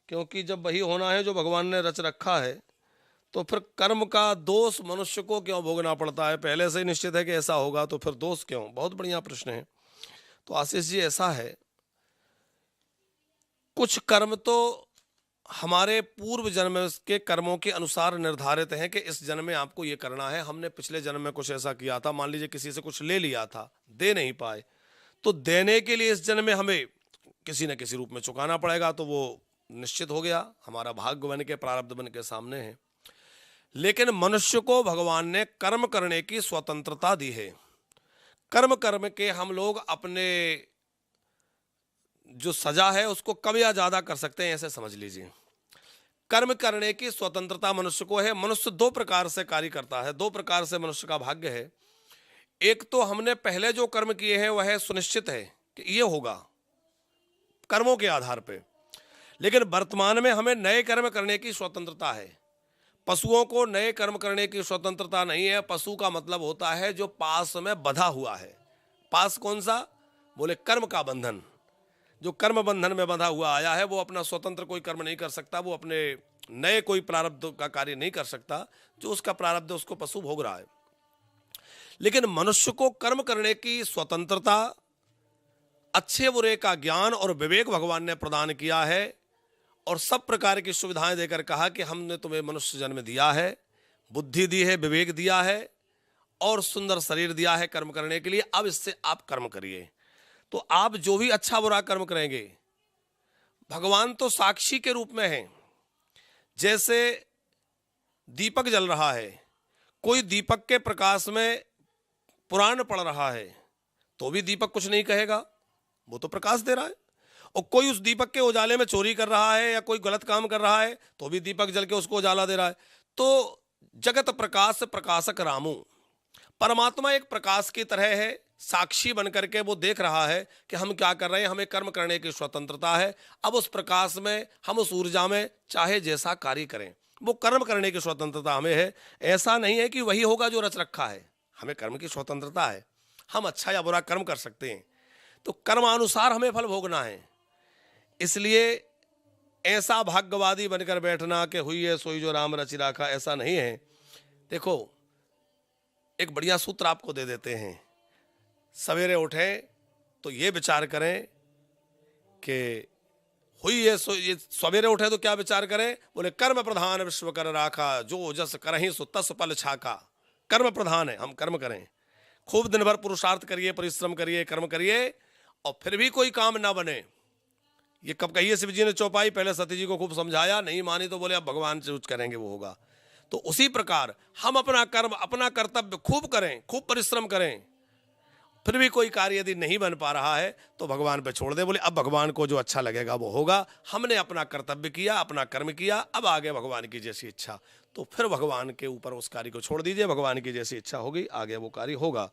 क्योंकि जब वही होना है जो भगवान ने रच रखा है, तो फिर कर्म का दोष मनुष्य को क्यों भोगना पड़ता है? पहले से ही निश्चित है कि ऐसा होगा, तो फिर दोष क्यों? बहुत बढ़िया प्रश्न है। तो आशीष जी, ऐसा है, कुछ कर्म तो हमारे पूर्व जन्म के कर्मों के अनुसार निर्धारित हैं कि इस जन्म में आपको ये करना है। हमने पिछले जन्म में कुछ ऐसा किया था, मान लीजिए किसी से कुछ ले लिया था, दे नहीं पाए, तो देने के लिए इस जन्म में हमें किसी न किसी रूप में चुकाना पड़ेगा, तो वो निश्चित हो गया, हमारा भाग्य बन के, प्रारब्ध बन के सामने है। लेकिन मनुष्य को भगवान ने कर्म करने की स्वतंत्रता दी है। कर्म कर्म के हम लोग अपने जो सजा है उसको कम या ज्यादा कर सकते हैं, ऐसे समझ लीजिए। कर्म करने की स्वतंत्रता मनुष्य को है। मनुष्य दो प्रकार से कार्य करता है, दो प्रकार से मनुष्य का भाग्य है। एक तो हमने पहले जो कर्म किए हैं वह सुनिश्चित है कि ये होगा, कर्मों के आधार पे। लेकिन वर्तमान में हमें नए कर्म करने की स्वतंत्रता है। पशुओं को नए कर्म करने की स्वतंत्रता नहीं है। पशु का मतलब होता है जो पास में बंधा हुआ है। पास कौन सा? बोले कर्म का बंधन। जो कर्म बंधन में बंधा हुआ आया है वो अपना स्वतंत्र कोई कर्म नहीं कर सकता, वो अपने नए कोई प्रारब्ध का कार्य नहीं कर सकता। जो उसका प्रारब्ध है उसको पशु भोग रहा है। लेकिन मनुष्य को कर्म करने की स्वतंत्रता, अच्छे बुरे का ज्ञान और विवेक भगवान ने प्रदान किया है, और सब प्रकार की सुविधाएं देकर कहा कि हमने तुम्हें मनुष्य जन्म दिया है, बुद्धि दी है, विवेक दिया है और सुंदर शरीर दिया है कर्म करने के लिए। अब इससे आप कर्म करिए। तो आप जो भी अच्छा बुरा कर्म करेंगे, भगवान तो साक्षी के रूप में हैं। जैसे दीपक जल रहा है, कोई दीपक के प्रकाश में पुराण पड़ रहा है तो भी दीपक कुछ नहीं कहेगा, वो तो प्रकाश दे रहा है। और कोई उस दीपक के उजाले में चोरी कर रहा है या कोई गलत काम कर रहा है तो भी दीपक जल के उसको उजाला दे रहा है। तो जगत प्रकाश प्रकाशक रामू, परमात्मा एक प्रकाश की तरह है, साक्षी बन करके वो देख रहा है कि हम क्या कर रहे हैं। हमें कर्म करने की स्वतंत्रता है। अब उस प्रकाश में, हम उस ऊर्जा में चाहे जैसा कार्य करें, वो कर्म करने की स्वतंत्रता हमें है। ऐसा नहीं है कि वही होगा जो रच रखा है। हमें कर्म की स्वतंत्रता है, हम अच्छा या बुरा कर्म कर सकते हैं। तो कर्मानुसार हमें फल भोगना है। इसलिए ऐसा भाग्यवादी बनकर बैठना कि हुई है सोई जो राम रचि राखा, ऐसा नहीं है। देखो, एक बढ़िया सूत्र आपको दे देते हैं। सवेरे उठें तो ये विचार करें कि हुई है सो, ये सवेरे उठे तो क्या विचार करें? बोले कर्म प्रधान विश्व कर राखा, जो जस करहीं सो तस फल छाका। कर्म प्रधान है, हम कर्म करें, खूब दिन भर पुरुषार्थ करिए, परिश्रम करिए, कर्म करिए, और फिर भी कोई काम ना बने। ये कब कही है शिव जी ने चौपाई? पहले सती जी को खूब समझाया, नहीं मानी तो बोले अब भगवान से कुछ करेंगे वो होगा। तो उसी प्रकार हम अपना कर्म, अपना कर्तव्य खूब करें, खूब परिश्रम करें, फिर भी कोई कार्य यदि नहीं बन पा रहा है तो भगवान पे छोड़ दे। बोले अब भगवान को जो अच्छा लगेगा वो होगा। हमने अपना कर्तव्य किया, अपना कर्म किया, अब आगे भगवान की जैसी इच्छा। तो फिर भगवान के ऊपर उस कार्य को छोड़ दीजिए, भगवान की जैसी इच्छा होगी आगे वो कार्य होगा।